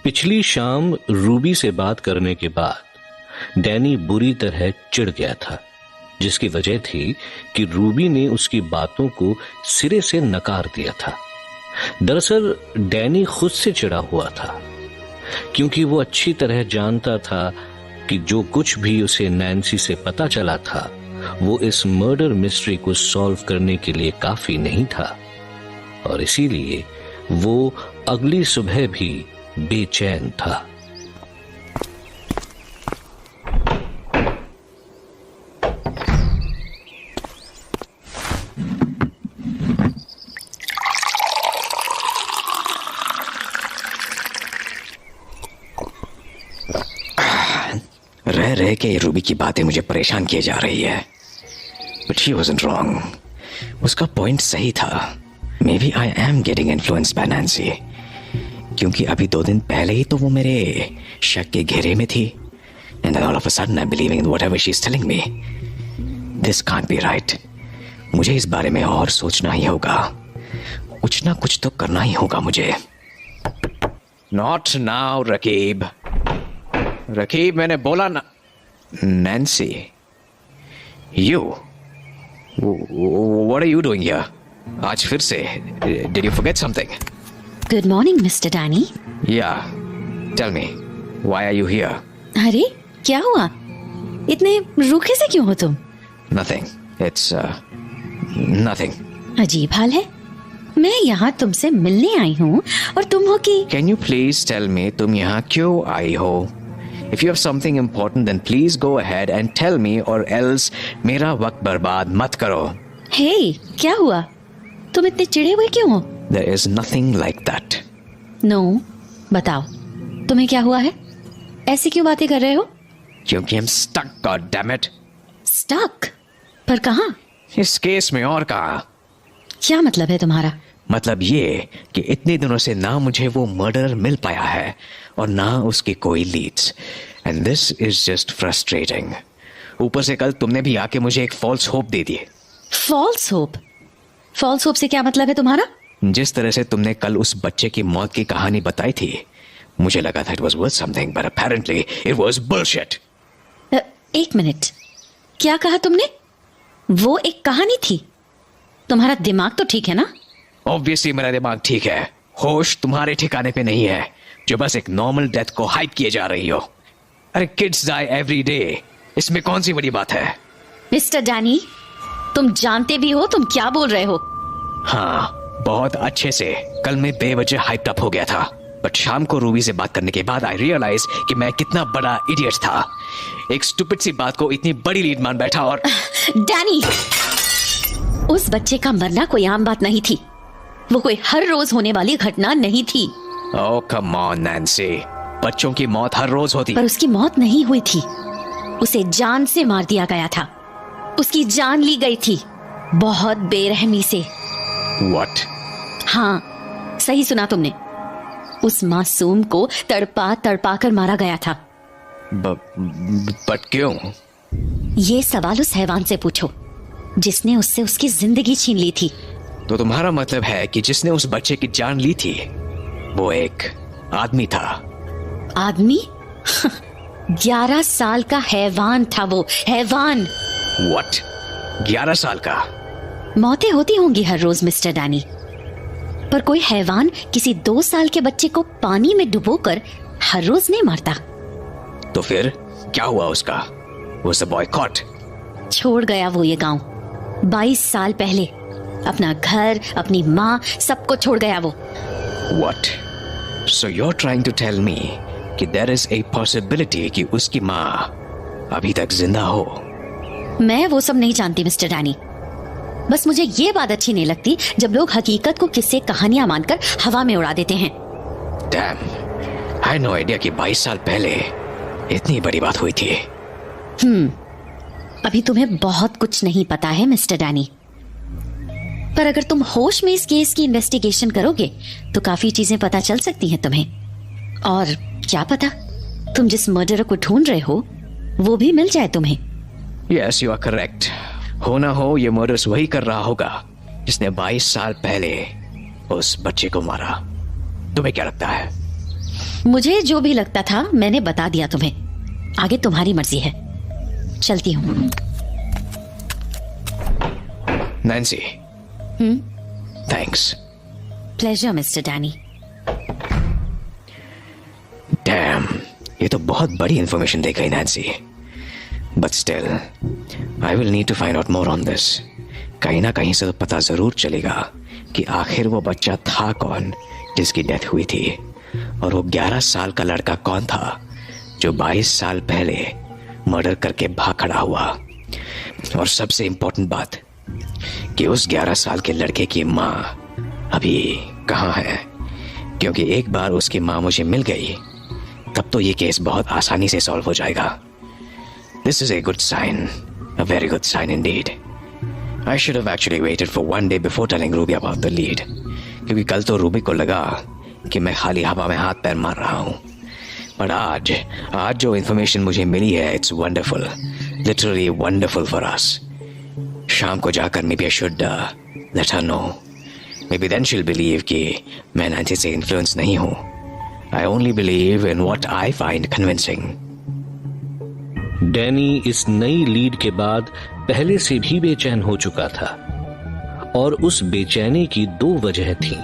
पिछली शाम रूबी से बात करने के बाद डैनी बुरी तरह चिढ़ गया था, जिसकी वजह थी कि रूबी ने उसकी बातों को सिरे से नकार दिया था। दरअसल डैनी खुद से चिढ़ा हुआ था, क्योंकि वो अच्छी तरह जानता था कि जो कुछ भी उसे नैन्सी से पता चला था वो इस मर्डर मिस्ट्री को सॉल्व करने के लिए काफी नहीं था, और इसीलिए वो अगली सुबह भी बेचैन था। रह रह के रूबी की बातें मुझे परेशान किए जा रही है। But she wasn't wrong. उसका पॉइंट सही था। Maybe I am getting influenced by Nancy, क्योंकि अभी 2 दिन पहले ही तो वो मेरे शक के घेरे में थी। And then all of a sudden I am believing in whatever she is telling me. This can't be right. मुझे इस बारे में और सोचना ही होगा। कुछ ना कुछ तो करना ही होगा मुझे। Not now Raqib. रकीब, मैंने बोला ना। Nancy, you, what are you doing here? आज फिर से did you forget something? Good morning Mister Danny. Yeah, tell me, why are you here? अरे क्या हुआ, इतने रूखे से क्यों हो तुम? Nothing, it's nothing. अजीब हाल है। मैं यहाँ तुमसे मिलने आई हूँ और तुम हो कि। Can you please tell me तुम यहाँ क्यों आई हो? If you have something important, then please go ahead and tell me, or else मेरा वक्त बर्बाद मत करो। हे, क्या हुआ? तुम इतने चिढ़े हुए क्यों हो? There is nothing like that. No, बताओ, तुम्हें क्या हुआ है? ऐसी क्यों बातें कर रहे हो? क्योंकि I'm stuck, God damn it. Stuck? पर कहाँ? इस केस में और कहाँ? क्या मतलब है तुम्हारा? मतलब ये कि इतने दिनों से ना मुझे वो मर्डर मिल पाया है और ना उसकी कोई leads, and this is just frustrating. ऊपर से कल तुमने भी आके मुझे एक फॉल्स होप दे दी। False hope? फॉल्स होप से क्या मतलब है तुम्हारा? जिस तरह से तुमने कल उस बच्चे की मौत की कहानी बताई थी, मुझे लगा था it was worth something, but apparently it was bullshit. एक मिनट, क्या कहा तुमने? वो एक कहानी थी? तुम्हारा दिमाग तो ठीक है ना? ऑब्वियसली मेरा दिमाग ठीक है। होश तुम्हारे ठिकाने पे नहीं है, जो बस एक नॉर्मल डेथ को हाइप किए जा रही हो। अरे किड्स डाई एवरी डे, इसमें कौन सी बड़ी बात है? मिस्टर डैनी, तुम जानते भी हो तुम क्या बोल रहे हो? हाँ, बहुत अच्छे से। कल मैं बेवजह हाइप्ड अप हो गया था, बट शाम को रूबी से बात करने के बाद आई रियलाइज कि मैं कितना बड़ा इडियट था। एक स्टूपिड सी बात को इतनी बड़ी लीड मान बैठा। और डैनी, उस बच्चे का मरना कोई आम बात नहीं थी। वो कोई हर रोज होने वाली घटना नहीं थी। ओह कम ऑन नैन्सी, बच्चों की मौत हर रोज होती। पर उसकी मौत नहीं हुई थी, उसे जान से मार दिया गया था। उसकी जान ली गई थी, बहुत बेरहमी से। What? हाँ, सही सुना तुमने। उस मासूम को तड़पा तड़पा कर मारा गया था। बट क्यों? ये सवाल उस हैवान से पूछो जिसने उससे उसकी जिंदगी छीन ली थी। तो तुम्हारा मतलब है कि जिसने उस बच्चे की जान ली थी वो एक आदमी था? आदमी? 11 साल का हैवान था वो, हैवान। What? 11 साल का? मौतें होती होंगी हर रोज मिस्टर डैनी, पर कोई हैवान किसी 2 साल के बच्चे को पानी में डुबोकर हर रोज नहीं मारता। तो फिर क्या हुआ उसका? Was the boy caught? छोड़ गया वो ये गांव 22 साल पहले। अपना घर, अपनी माँ, सबको छोड़ गया वो। What? So you're trying to tell me कि there is a possibility कि उसकी माँ अभी तक जिंदा हो? मैं वो सब नहीं जानती मिस्टर डैनी। बस मुझे ये बात अच्छी नहीं लगती जब लोग हकीकत को किस्से कहानियां मानकर हवा में उड़ा देते हैं। Damn, I had no idea कि 22 साल पहले इतनी बड़ी बात हुई थी। अभी तुम्हें बहुत कुछ नहीं पता है मिस्टर डैनी, पर अगर तुम होश में इस केस की इन्वेस्टिगेशन करोगे तो काफी चीजें पता चल सकती हैं तुम्हें। और क्या पता, तुम जिस मर्डरर को ढूंढ रहे हो वो भी मिल जाए तुम्हें। Yes, you are correct. हो ना हो ये मर्डर्स वही कर रहा होगा जिसने 22 साल पहले उस बच्चे को मारा। तुम्हें क्या लगता है? मुझे जो भी लगता था मैंने बता दिया तुम्हें, आगे तुम्हारी मर्जी है। चलती हूँ। Nancy, thanks. Pleasure mister Danny. Damn, ये तो बहुत बड़ी इंफॉर्मेशन दे गई Nancy. But still I will need to find out more on this. कहीं ना कहीं से तो पता जरूर चलेगा कि आखिर वो बच्चा था कौन जिसकी डेथ हुई थी, और वो 11 साल का लड़का कौन था जो 22 साल पहले मर्डर करके भाग खड़ा हुआ। और सबसे इंपॉर्टेंट बात कि उस 11 साल के लड़के की माँ अभी कहाँ है, क्योंकि एक बार उसकी माँ मुझे मिल गई तब तो ये केस बहुत आसानी से सॉल्व हो जाएगा। This is a good sign, a very good sign indeed. I should have actually waited for 1 day before telling Ruby about the lead, क्योंकि कल तो रूबी को लगा कि मैं खाली हवा में हाथ पैर मार रहा हूँ। पर आज जो इन्फॉर्मेशन मुझे मिली है, it's wonderful, literally wonderful for us. शाम को जाकर maybe I should let her know. Maybe then she will believe कि मैं नैन्सी से इन्फ्लुएंस नहीं हूँ। I only believe in what I find convincing. Danny इस नई लीड के बाद पहले से भी बेचैन हो चुका था, और उस बेचैनी की 2 वजह थी।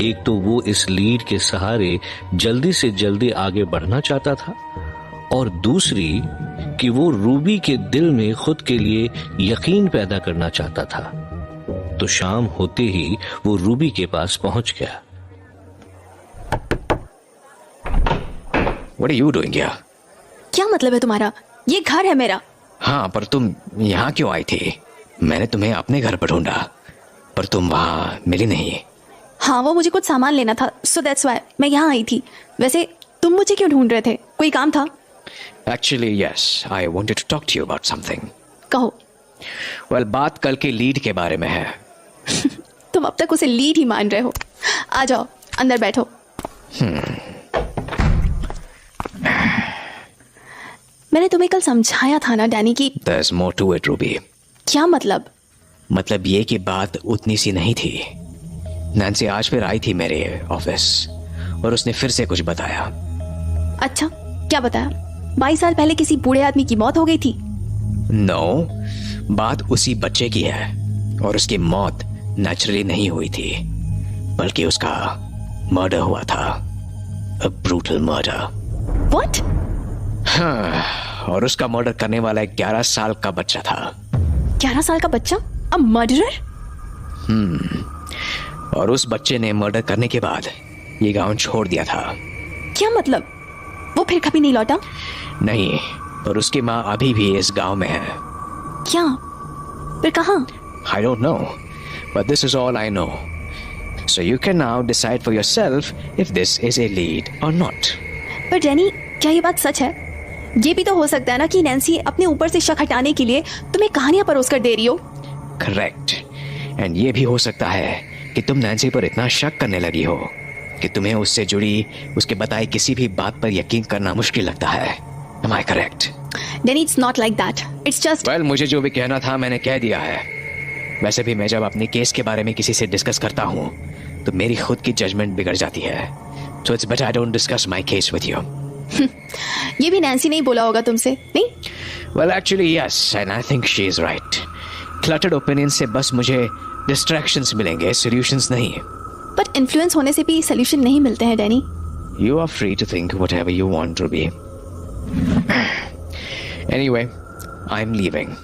एक तो वो इस लीड के सहारे जल्दी से जल्दी आगे बढ़ना चाहता था, और दूसरी कि वो रूबी के दिल में खुद के लिए यकीन पैदा करना चाहता था। तो शाम होते ही वो रूबी के पास पहुंच गया। What are you doing here? क्या मतलब है तुम्हारा? ये घर है मेरा। हाँ, पर तुम यहाँ क्यों आई थी? मैंने तुम्हें अपने घर पर ढूंढा, पर तुम वहाँ मिली नहीं। हाँ, वो मुझे कुछ सामान लेना था, so that's why मैं यहाँ आई थी। वैसे तुम मुझे क्यों ढूंढ रहे थे? कोई काम था? Actually, yes, I wanted to talk to you about something. कहो। Well, बात कल के लीड के बारे में है। तुम अब तक उसे लीड ही मान रहे हो। आ जाओ, अंदर बैठो। मैंने तुम्हें कल समझाया था ना डैनी की। There's more to it, Ruby. क्या मतलब? मतलब ये कि बात उतनी सी नहीं थी। नैन्सी आज फिर आई थी मेरे ऑफिस, और उसने फिर से कुछ बताया। अच्छा, क्या बताया? 22 साल पहले किसी बूढ़े आदमी की मौत हो गई थी? No, बात उसी बच्चे की है, और उसकी मौत नेचुरली नहीं हुई थी, बल्कि उसका मर्डर हुआ था। A brutal murder. What? हाँ, और उसका मर्डर करने वाला एक 11 साल का बच्चा था। 11 साल का बच्चा? A murderer? और उस बच्चे ने मर्डर करने के बाद ये गांव छोड़ दिया था। क्या मतलब? वो फिर कभी नहीं लौटा? नहीं, पर उसकी माँ अभी भी इस गांव में है। क्या? फिर कहाँ? I don't know, but this is all I know. So you can now decide for yourself if this is a lead or not. पर डैनी, क्या ये बात सच है? ये भी तो हो सकता है ना कि नैन्सी अपने ऊपर से शक हटाने के लिए तुम्हें कहानियां परोस कर दे रही हो। Correct. And ये भी हो सकता है कि तुम नैन्सी पर इतना शक करने लगी हो कि तुम्हें उससे जुड़ी उसके बताए किसी भी बात पर यकीन करना मुश्किल लगता है। Am I correct? Then it's not like that. It's just. Well, मुझे जो भी कहना था मैंने कह दिया है। वैसे भी मैं जब अपने केस के बारे में किसी से डिस्कस करता हूँ तो मेरी खुद की जजमेंट बिगड़ जाती है। So it's better I don't discuss my case with you. ये भी नैन्सी नहीं बोला होगा तुमसे, नहीं? Well, actually yes, and I think she is right. Cluttered opinions से बस मुझे distractions मिलेंगे, solutions नहीं। But influence होने से भी solution नहीं मिलते हैं, Danny. You are free to think whatever you want, Ruby. Anyway, I'm leaving.